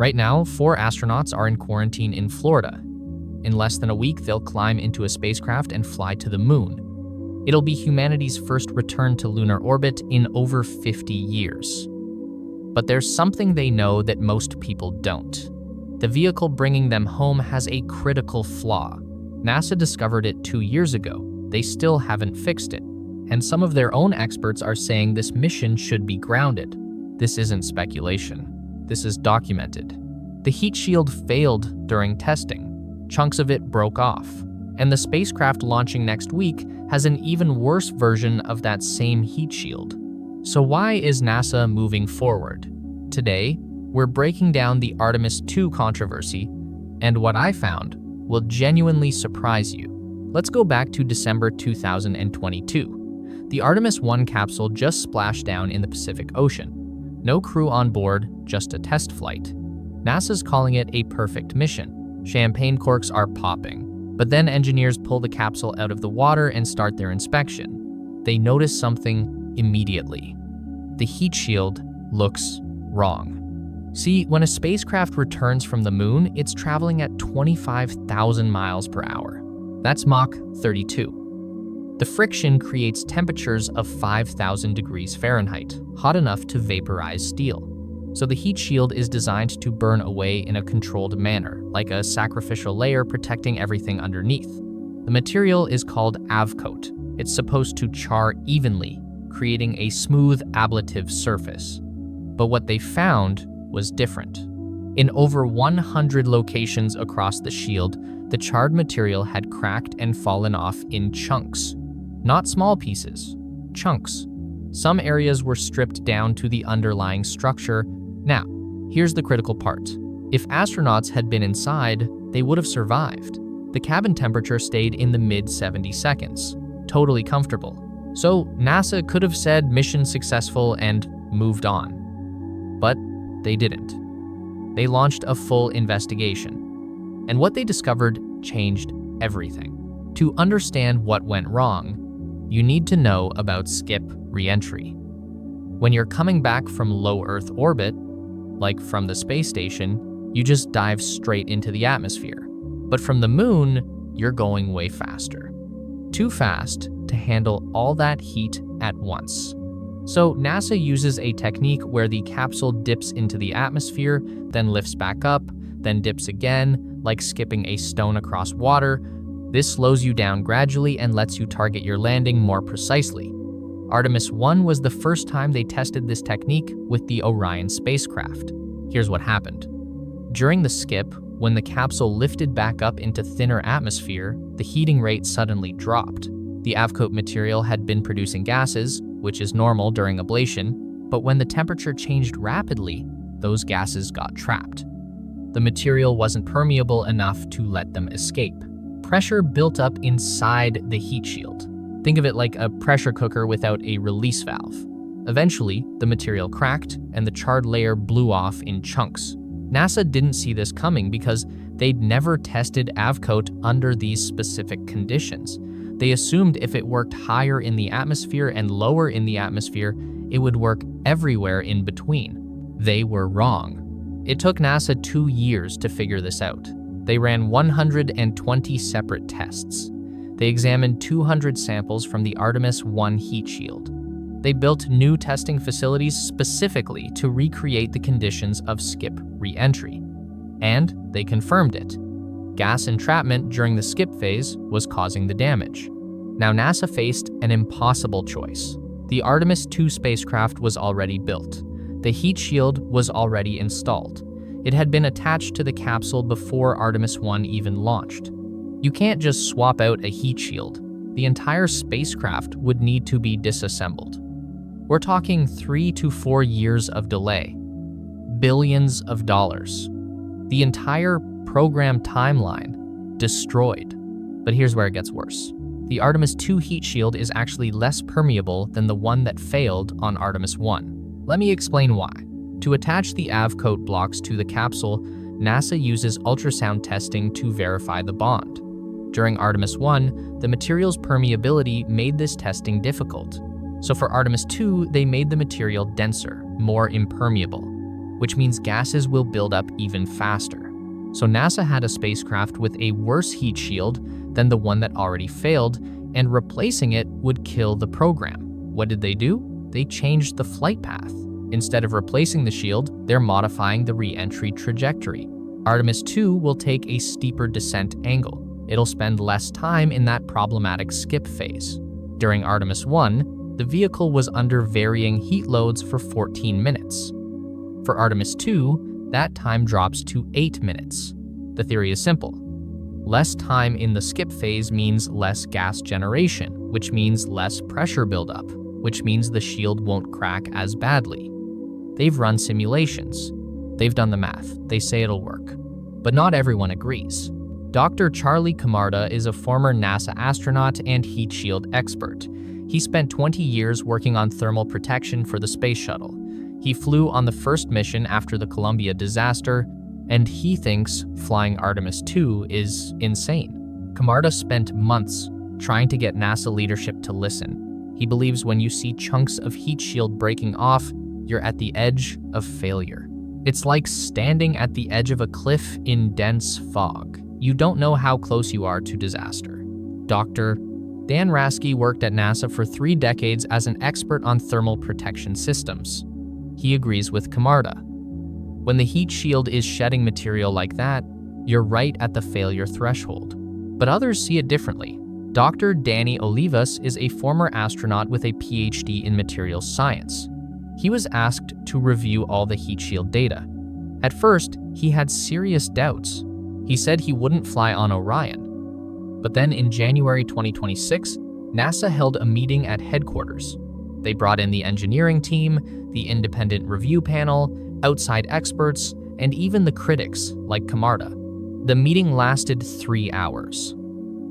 Right now, 4 astronauts are in quarantine in Florida. In less than a week, they'll climb into a spacecraft and fly to the moon. It'll be humanity's first return to lunar orbit in over 50 years. But there's something they know that most people don't. The vehicle bringing them home has a critical flaw. NASA discovered it 2 years ago. They still haven't fixed it. And some of their own experts are saying this mission should be grounded. This isn't speculation. This is documented. The heat shield failed during testing. Chunks of it broke off. And the spacecraft launching next week has an even worse version of that same heat shield. So why is NASA moving forward? Today, we're breaking down the Artemis 2 controversy, and what I found will genuinely surprise you. Let's go back to December 2022. The Artemis 1 capsule just splashed down in the Pacific Ocean. No crew on board, just a test flight. NASA's calling it a perfect mission. Champagne corks are popping. But then engineers pull the capsule out of the water and start their inspection. They notice something immediately. The heat shield looks wrong. See, when a spacecraft returns from the moon, it's traveling at 25,000 miles per hour. That's Mach 32. The friction creates temperatures of 5,000 degrees Fahrenheit, hot enough to vaporize steel. So the heat shield is designed to burn away in a controlled manner, like a sacrificial layer protecting everything underneath. The material is called avcoat. It's supposed to char evenly, creating a smooth ablative surface. But what they found was different. In over 100 locations across the shield, the charred material had cracked and fallen off in chunks. Not small pieces, chunks. Some areas were stripped down to the underlying structure. Now, here's the critical part. If astronauts had been inside, they would have survived. The cabin temperature stayed in the mid-70 seconds, totally comfortable. So NASA could have said mission successful and moved on. But they didn't. They launched a full investigation. And what they discovered changed everything. To understand what went wrong, you need to know about skip re-entry. When you're coming back from low Earth orbit, like from the space station, you just dive straight into the atmosphere. But from the moon, you're going way faster. Too fast to handle all that heat at once. So NASA uses a technique where the capsule dips into the atmosphere, then lifts back up, then dips again, like skipping a stone across water. This slows you down gradually and lets you target your landing more precisely. Artemis 1 was the first time they tested this technique with the Orion spacecraft. Here's what happened. During the skip, when the capsule lifted back up into thinner atmosphere, the heating rate suddenly dropped. The avcoat material had been producing gases, which is normal during ablation, but when the temperature changed rapidly, those gases got trapped. The material wasn't permeable enough to let them escape. Pressure built up inside the heat shield. Think of it like a pressure cooker without a release valve. Eventually, the material cracked and the charred layer blew off in chunks. NASA didn't see this coming because they'd never tested avcoat under these specific conditions. They assumed if it worked higher in the atmosphere and lower in the atmosphere, it would work everywhere in between. They were wrong. It took NASA 2 years to figure this out. They ran 120 separate tests. They examined 200 samples from the Artemis 1 heat shield. They built new testing facilities specifically to recreate the conditions of skip re-entry. And they confirmed it. Gas entrapment during the skip phase was causing the damage. Now NASA faced an impossible choice. The Artemis 2 spacecraft was already built. The heat shield was already installed. It had been attached to the capsule before Artemis 1 even launched. You can't just swap out a heat shield. The entire spacecraft would need to be disassembled. We're talking 3 to 4 years of delay. Billions of dollars. The entire program timeline destroyed. But here's where it gets worse. The Artemis 2 heat shield is actually less permeable than the one that failed on Artemis 1. Let me explain why. To attach the avcoat blocks to the capsule, NASA uses ultrasound testing to verify the bond. During Artemis 1, the material's permeability made this testing difficult. So for Artemis 2, they made the material denser, more impermeable. which means gases will build up even faster. So NASA had a spacecraft with a worse heat shield than the one that already failed, and replacing it would kill the program. What did they do? They changed the flight path. Instead of replacing the shield, they're modifying the re-entry trajectory. Artemis 2 will take a steeper descent angle. It'll spend less time in that problematic skip phase. During Artemis 1, the vehicle was under varying heat loads for 14 minutes. For Artemis 2, that time drops to 8 minutes. The theory is simple. Less time in the skip phase means less gas generation, which means less pressure buildup, which means the shield won't crack as badly. They've run simulations. They've done the math. They say it'll work. But not everyone agrees. Dr. Charlie Camarda is a former NASA astronaut and heat shield expert. He spent 20 years working on thermal protection for the space shuttle. He flew on the first mission after the Columbia disaster, and he thinks flying Artemis 2 is insane. Camarda spent months trying to get NASA leadership to listen. He believes when you see chunks of heat shield breaking off, you're at the edge of failure. It's like standing at the edge of a cliff in dense fog. You don't know how close you are to disaster. Dr. Dan Rasky worked at NASA for 3 decades as an expert on thermal protection systems. He agrees with Camarda. When the heat shield is shedding material like that, you're right at the failure threshold. But others see it differently. Dr. Danny Olivas is a former astronaut with a PhD in materials science. He was asked to review all the heat shield data. At first, he had serious doubts. He said he wouldn't fly on Orion. But then in January 2026, NASA held a meeting at headquarters. They brought in the engineering team, the independent review panel, outside experts, and even the critics, like Camarda. The meeting lasted 3 hours.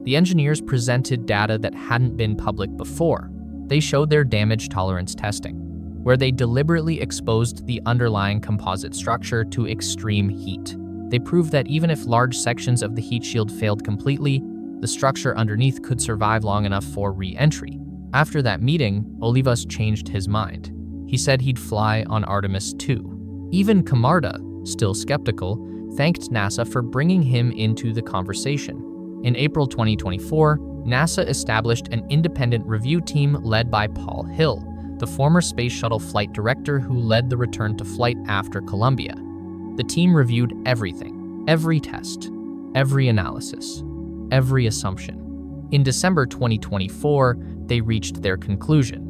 The engineers presented data that hadn't been public before. They showed their damage tolerance testing, where they deliberately exposed the underlying composite structure to extreme heat. They proved that even if large sections of the heat shield failed completely, the structure underneath could survive long enough for re-entry. After that meeting, Olivas changed his mind. He said he'd fly on Artemis 2. Even Camarda, still skeptical, thanked NASA for bringing him into the conversation. In April 2024, NASA established an independent review team led by Paul Hill, the former Space Shuttle flight director who led the return to flight after Columbia. The team reviewed everything, every test, every analysis, every assumption. In December 2024, they reached their conclusion.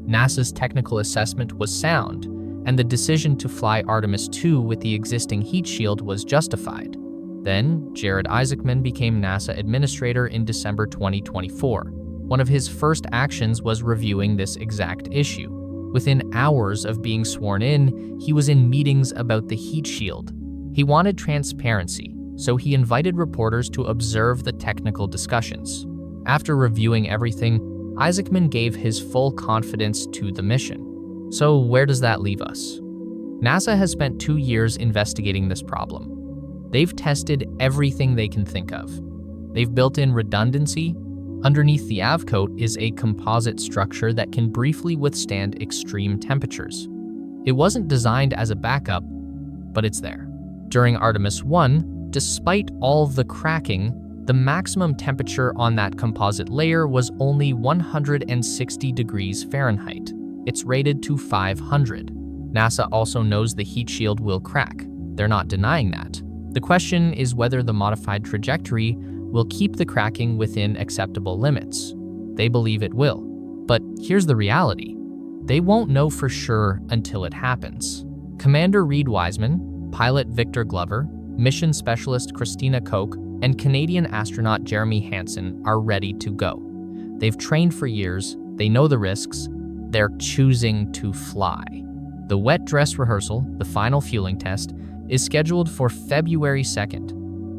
NASA's technical assessment was sound, and the decision to fly Artemis 2 with the existing heat shield was justified. Then, Jared Isaacman became NASA administrator in December 2024. One of his first actions was reviewing this exact issue. Within hours of being sworn in, he was in meetings about the heat shield. He wanted transparency, so he invited reporters to observe the technical discussions. After reviewing everything, Isaacman gave his full confidence to the mission. So where does that leave us? NASA has spent 2 years investigating this problem. They've tested everything they can think of. They've built in redundancy. Underneath the avcoat is a composite structure that can briefly withstand extreme temperatures. It wasn't designed as a backup, but it's there. During Artemis 1, despite all the cracking, the maximum temperature on that composite layer was only 160 degrees Fahrenheit. It's rated to 500. NASA also knows the heat shield will crack. They're not denying that. The question is whether the modified trajectory will keep the cracking within acceptable limits. They believe it will. But here's the reality. They won't know for sure until it happens. Commander Reed Wiseman, pilot Victor Glover, mission specialist Christina Koch, and Canadian astronaut Jeremy Hansen are ready to go. They've trained for years, they know the risks, they're choosing to fly. The wet dress rehearsal, the final fueling test, is scheduled for February 2nd.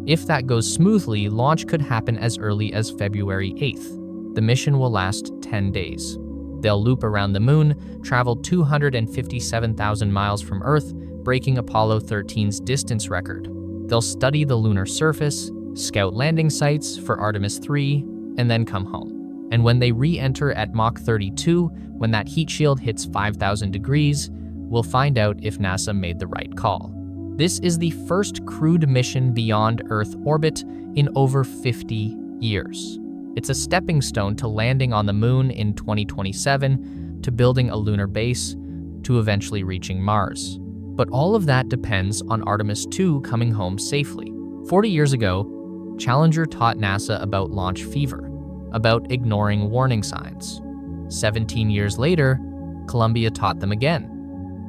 If that goes smoothly, launch could happen as early as February 8th. The mission will last 10 days. They'll loop around the moon, travel 257,000 miles from Earth, breaking Apollo 13's distance record. They'll study the lunar surface, scout landing sites for Artemis 3, and then come home. And when they re-enter at Mach 32, when that heat shield hits 5,000 degrees, we'll find out if NASA made the right call. This is the first crewed mission beyond Earth orbit in over 50 years. It's a stepping stone to landing on the moon in 2027, to building a lunar base, to eventually reaching Mars. But all of that depends on Artemis 2 coming home safely. 40 years ago, Challenger taught NASA about launch fever, about ignoring warning signs. 17 years later, Columbia taught them again.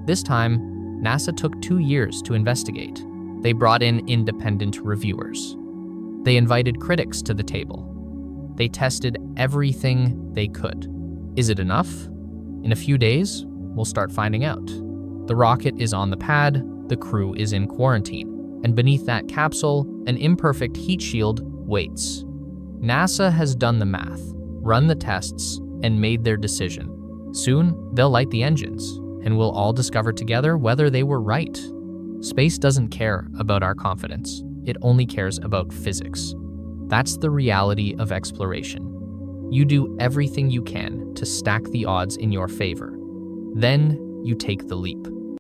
This time, NASA took 2 years to investigate. They brought in independent reviewers. They invited critics to the table. They tested everything they could. Is it enough? In a few days, we'll start finding out. The rocket is on the pad, the crew is in quarantine, and beneath that capsule, an imperfect heat shield waits. NASA has done the math, run the tests, and made their decision. Soon, they'll light the engines, and we'll all discover together whether they were right. Space doesn't care about our confidence. It only cares about physics. That's the reality of exploration. You do everything you can to stack the odds in your favor. Then you take the leap.